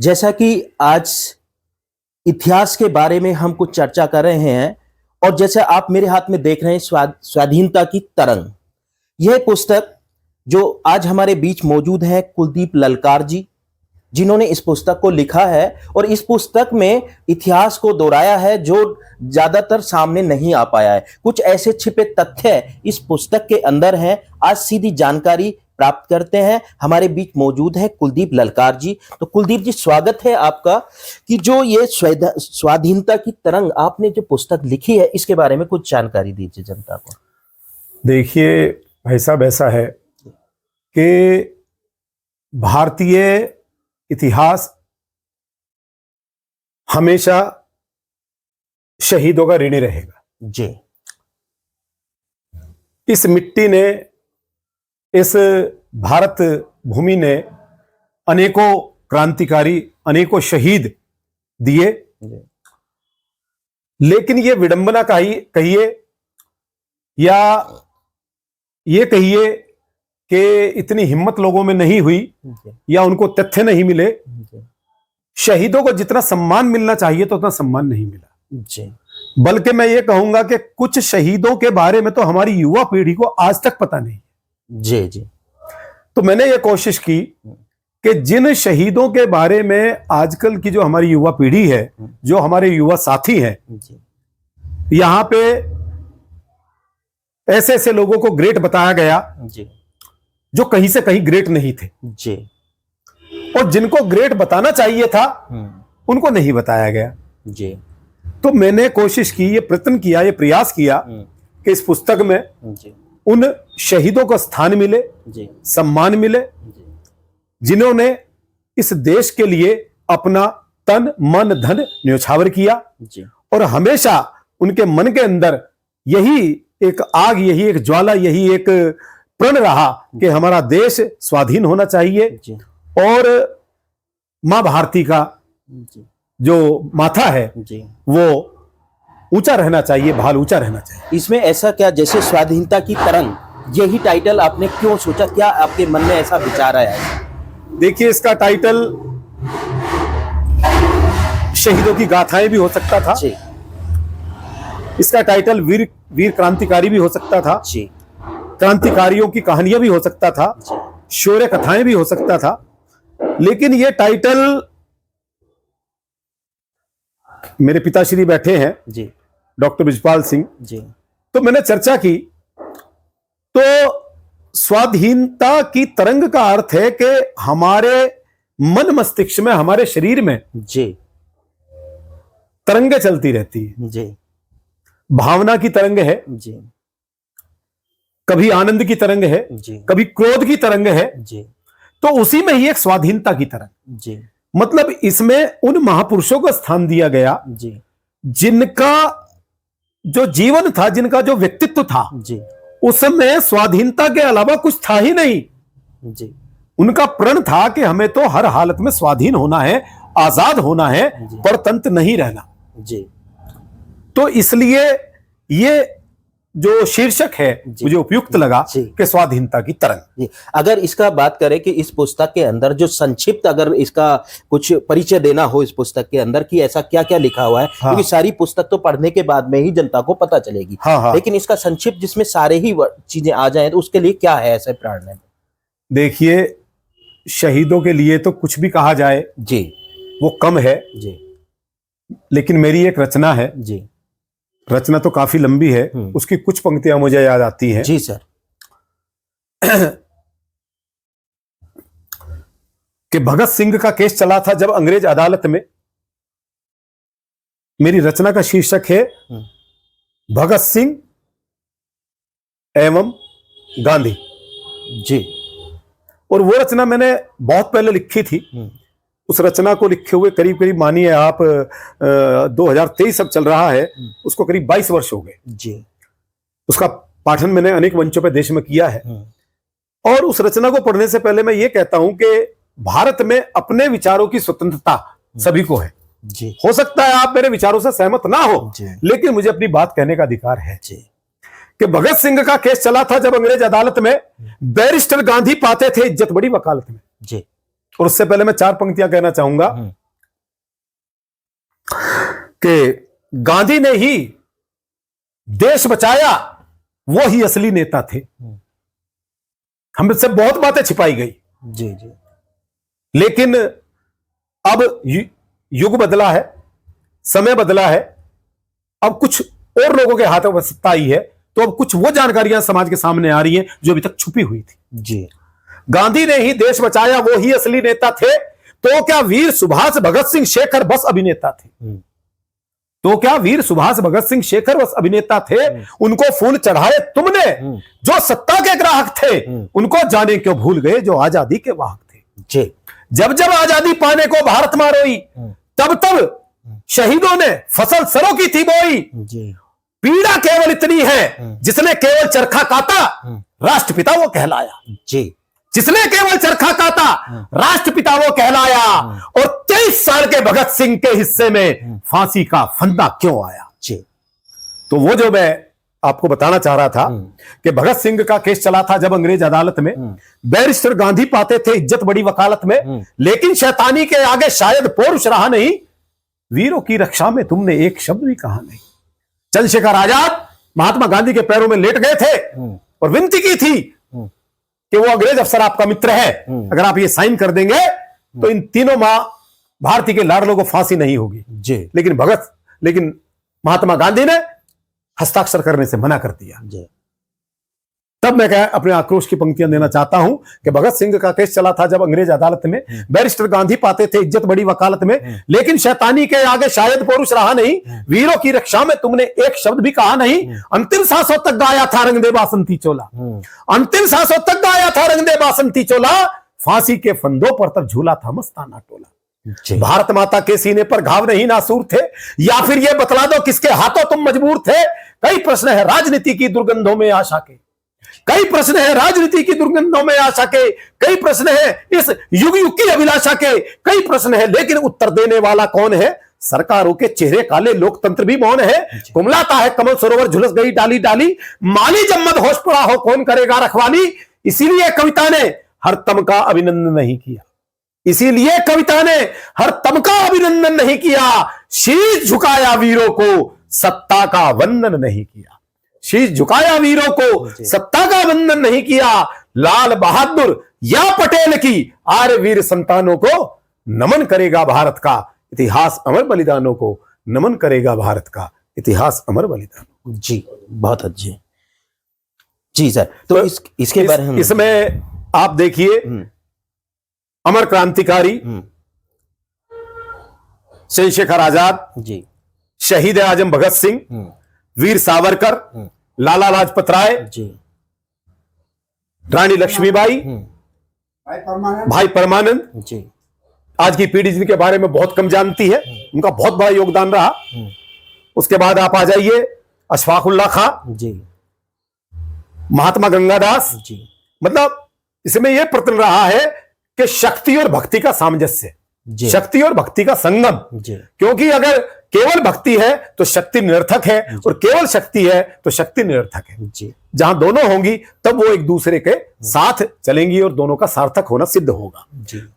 जैसा कि आज इतिहास के बारे में हम कुछ चर्चा कर रहे हैं और जैसे आप मेरे हाथ में देख रहे हैं स्वाधीनता की तरंग। यह पुस्तक जो आज हमारे बीच मौजूद है कुलदीप ललकार जी, जिन्होंने इस पुस्तक को लिखा है और इस पुस्तक में इतिहास को दोहराया है जो ज्यादातर सामने नहीं आ पाया है। कुछ ऐसे छिपे तथ्य इस पुस्तक के अंदर हैं। आज सीधी जानकारी प्राप्त करते हैं। हमारे बीच मौजूद है कुलदीप ललकार जी। तो कुलदीप जी, स्वागत है आपका कि जो ये स्वाधीनता की तरंग आपने जो पुस्तक लिखी है इसके बारे में कुछ जानकारी दीजिए जनता को। देखिए भाई साहब, ऐसा है कि भारतीय इतिहास हमेशा शहीदों का ऋणी रहेगा। जी, इस मिट्टी ने, इस भारत भूमि ने अनेकों क्रांतिकारी, अनेकों शहीद दिए। लेकिन ये विडंबना कहिए या ये कहिए कि इतनी हिम्मत लोगों में नहीं हुई या उनको तथ्य नहीं मिले। शहीदों को जितना सम्मान मिलना चाहिए तो उतना सम्मान नहीं मिला जी। बल्कि मैं ये कहूंगा कि कुछ शहीदों के बारे में तो हमारी युवा पीढ़ी को आज तक पता नहीं। जी जी। तो मैंने ये कोशिश की कि जिन शहीदों के बारे में आजकल की जो हमारी युवा पीढ़ी है, जो हमारे युवा साथी हैं, यहां पे ऐसे ऐसे लोगों को ग्रेट बताया गया जी, जो कहीं से कहीं ग्रेट नहीं थे जी, और जिनको ग्रेट बताना चाहिए था उनको नहीं बताया गया जी। तो मैंने कोशिश की, ये प्रयत्न किया, ये प्रयास किया कि इस पुस्तक में जी, उन शहीदों को स्थान मिले, जी, सम्मान मिले, जिन्होंने इस देश के लिए अपना तन मन धन न्योछावर किया जी। और हमेशा उनके मन के अंदर यही एक आग, यही एक ज्वाला, यही एक प्रण रहा कि हमारा देश स्वाधीन होना चाहिए जी। और मां भारती का जी, जो माथा है जी। वो ऊंचा रहना चाहिए, भाल ऊंचा रहना चाहिए। इसमें ऐसा क्या, जैसे स्वाधीनता की तरंग, यही टाइटल आपने क्यों सोचा? क्या आपके मन में ऐसा विचार आया? देखिए, इसका टाइटल शहीदों की गाथाएं भी हो सकता था जी, इसका टाइटल वीर क्रांतिकारी भी हो सकता था जी, क्रांतिकारियों की कहानियां भी हो सकता था, शौर्य कथाएं भी हो सकता था। लेकिन ये टाइटल, मेरे पिताश्री बैठे हैं जी, डॉक्टर ब्रिजपाल सिंह, जी, तो मैंने चर्चा की तो स्वाधीनता की तरंग का अर्थ है कि हमारे मन मस्तिष्क में, हमारे शरीर में जी, तरंगें चलती रहती है। जी, भावना की तरंग है, जी, कभी आनंद की तरंग है, जी, कभी क्रोध की तरंग है, जी, तो उसी में ही एक स्वाधीनता की तरंग। जी, मतलब इसमें उन महापुरुषों को स्थान दिया गया जी, जिनका जो जीवन था, जिनका जो व्यक्तित्व था, जी, उसमें स्वाधीनता के अलावा कुछ था ही नहीं। जी, उनका प्रण था कि हमें तो हर हालत में स्वाधीन होना है, आजाद होना है, परतंत्र नहीं रहना। जी। तो इसलिए ये जो शीर्षक है मुझे उपयुक्त लगा कि स्वाधीनता की तरंग। अगर इसका बात करें कि इस पुस्तक के अंदर जो संक्षिप्त, अगर इसका कुछ परिचय देना हो इस पुस्तक के अंदर कि ऐसा क्या क्या लिखा हुआ है, क्योंकि सारी पुस्तक तो पढ़ने के बाद में ही जनता को पता चलेगी। लेकिन इसका संक्षिप्त जिसमें सारे ही चीजें आ जाएं तो उसके लिए क्या है ऐसे प्रेरणा? देखिए, शहीदों के लिए तो कुछ भी कहा जाए जी, वो कम है जी, लेकिन मेरी एक रचना है जी, रचना तो काफी लंबी है, उसकी कुछ पंक्तियां मुझे याद आती हैं। जी सर। कि भगत सिंह का केस चला था जब अंग्रेज अदालत में। मेरी रचना का शीर्षक है भगत सिंह एवं गांधी जी। और वो रचना मैंने बहुत पहले लिखी थी। उस रचना को लिखे हुए करीब करीब मानिए आप 2023 अब चल रहा है, उसको करीब 22 वर्ष हो गए जी। उसका पाठन मैंने अनेक मंचों पर देश में किया है। और उस रचना को पढ़ने से पहले मैं ये कहता हूं कि भारत में अपने विचारों की स्वतंत्रता सभी को है जी। हो सकता है आप मेरे विचारों से सहमत ना हो, लेकिन मुझे अपनी बात कहने का अधिकार है जी। कि भगत सिंह का केस चला था जब अंग्रेज अदालत में, बैरिस्टर गांधी पाते थे इज्जत बड़ी वकालत में जी। और उससे पहले मैं 4 पंक्तियां कहना चाहूंगा कि गांधी ने ही देश बचाया, वो ही असली नेता थे। हमसे बहुत बातें छिपाई गई, जी जी, लेकिन अब युग बदला है, समय बदला है, अब कुछ और लोगों के हाथों में सत्ता आई है, तो अब कुछ वो जानकारियां समाज के सामने आ रही हैं जो अभी तक छुपी हुई थी। जी, गांधी ने ही देश बचाया, वो ही असली नेता थे। तो क्या वीर सुभाष भगत सिंह शेखर बस अभिनेता थे? तो क्या वीर सुभाष भगत सिंह शेखर बस अभिनेता थे? उनको फूल चढ़ाए तुमने, जो सत्ता के ग्राहक थे, उनको जाने क्यों भूल गए जो आजादी के वाहक थे। जी, जब जब आजादी पाने को भारत मां रोई, तब तब शहीदों ने फसल सरों की थी बोई। जी, पीड़ा केवल इतनी है, जिसने केवल चरखा काटा, राष्ट्रपिता वो कहलाया। जी, जिसने केवल चरखा काटा, राष्ट्रपिता वो कहलाया। और 23 साल के भगत सिंह के हिस्से में फांसी का फंदा क्यों आया? जी, तो वो जो मैं आपको बताना चाह रहा था कि भगत सिंह का केस चला था जब अंग्रेज अदालत में, बैरिस्टर गांधी पाते थे इज्जत बड़ी वकालत में, लेकिन शैतानी के आगे शायद पौरुष रहा नहीं, वीरों की रक्षा में तुमने एक शब्द भी कहा नहीं। चंद्रशेखर आजाद महात्मा गांधी के पैरों में लेट गए थे और विनती की थी कि वो अंग्रेज अफसर आपका मित्र है, अगर आप ये साइन कर देंगे तो इन तीनों मां भारती के लाडलों को फांसी नहीं होगी। जी, लेकिन महात्मा गांधी ने हस्ताक्षर करने से मना कर दिया। जी, तब मैं क्या अपने आक्रोश की पंक्तियां देना चाहता हूं कि भगत सिंह का केस चला था जब अंग्रेज अदालत में, बैरिस्टर गांधी पाते थे इज्जत बड़ी वकालत में, लेकिन शैतानी के आगे शायद पौरुष रहा नहीं, वीरों की रक्षा में तुमने एक शब्द भी कहा नहीं। अंतिम सांसों तक गाया था रंग दे बासंती चोला, अंतिम सांसों तक गाया था रंग दे बासंती चोला, फांसी के फंदों पर तब झूला था मस्ताना टोला। भारत माता के सीने पर घाव नहीं नासूर थे, या फिर यह बतला दो किसके हाथों तुम मजबूर थे? कई प्रश्न है राजनीति की दुर्गंधों में आशा के, कई प्रश्न है राजनीति की दुर्गंधों में आशा के, कई प्रश्न है इस युग युग की अभिलाषा के, कई प्रश्न है लेकिन उत्तर देने वाला कौन है? सरकारों के चेहरे काले, लोकतंत्र भी मौन है, कुमलाता है कमल सरोवर, झुलस गई डाली डाली, माली जम्मद होश पड़ा हो कौन करेगा रखवाली। इसीलिए कविता ने हर तम का अभिनंदन नहीं किया, इसीलिए कविता ने हर तम का अभिनंदन नहीं किया, शीश झुकाया वीरों को सत्ता का वंदन नहीं किया, शीश झुकाया वीरों को सत्ता का वंदन नहीं किया। लाल बहादुर या पटेल की आर्य वीर संतानों को नमन करेगा भारत का इतिहास, अमर बलिदानों को नमन करेगा भारत का इतिहास, अमर बलिदानों। जी, बहुत अच्छे। जी सर, तो इसके बारे में इसमें आप देखिए अमर क्रांतिकारी चंद्रशेखर आजाद, जी, शहीद आजम भगत सिंह, वीर सावरकर, लाला लाजपत राय, जी, रानी लक्ष्मीबाई, भाई परमानंद, जी, आज की पीढ़ी जिनके बारे में बहुत कम जानती है, उनका बहुत बड़ा योगदान रहा। उसके बाद आप आ जाइए अशफाकुल्ला खां, जी, महात्मा गंगादास। जी, मतलब इसमें यह प्रश्न रहा है कि शक्ति और भक्ति का सामंजस्य, जी, शक्ति और भक्ति का संगम, जी, क्योंकि अगर केवल भक्ति है तो शक्ति निरर्थक है, और केवल शक्ति है तो शक्ति निरर्थक है। जी, जहां दोनों होंगी तब वो एक दूसरे के साथ चलेंगी और दोनों का सार्थक होना सिद्ध होगा। जी। तो